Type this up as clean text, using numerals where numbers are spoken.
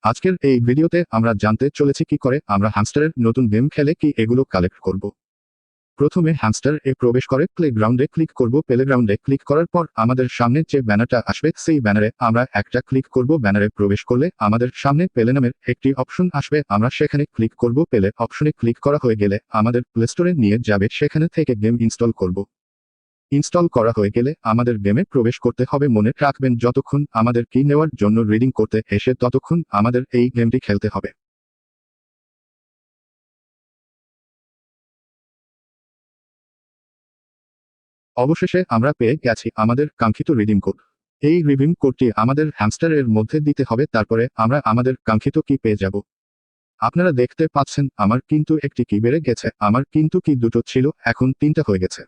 আজকের এই ভিডিওতে আমরা জানতে চলেছি কি করে আমরা হ্যামস্টারের নতুন গেম খেলে কি এগুলো কালেক্ট করব। প্রথমে হ্যামস্টার এ প্রবেশ করে প্লেগ্রাউন্ডে ক্লিক করব। প্লেগ্রাউন্ডে ক্লিক করার পর আমাদের সামনে যে ব্যানারটা আসবে সেই ব্যানারে আমরা একটা ক্লিক করব। ব্যানারে প্রবেশ করলে আমাদের সামনে প্লে নামের একটি অপশন আসবে, আমরা সেখানে ক্লিক করব। প্লে অপশনে ক্লিক করা হয়ে গেলে আমাদের প্লে স্টোরে নিয়ে যাবে, সেখানে থেকে গেম ইনস্টল করব। ইনস্টল করা হয়ে গেলে আমাদের গেমে প্রবেশ করতে হবে। মনে রাখবেন, যতক্ষণ আমাদের কি নেওয়ার জন্য রিডিং করতে এসে ততক্ষণ আমাদের এই গেমটি খেলতে হবে। অবশেষে আমরা পেয়ে গেছি আমাদের কাঙ্ক্ষিত রিডিং কোড। এই রিডিং কোডটি আমাদের হ্যামস্টার এর মধ্যে দিতে হবে, তারপরে আমরা আমাদের কাঙ্ক্ষিত কি পেয়ে যাব। আপনারা দেখতে পাচ্ছেন আমার কিন্তু একটি কি বেড়ে গেছে, আমার কিন্তু কি দুটো ছিল এখন 3টা হয়ে গেছে।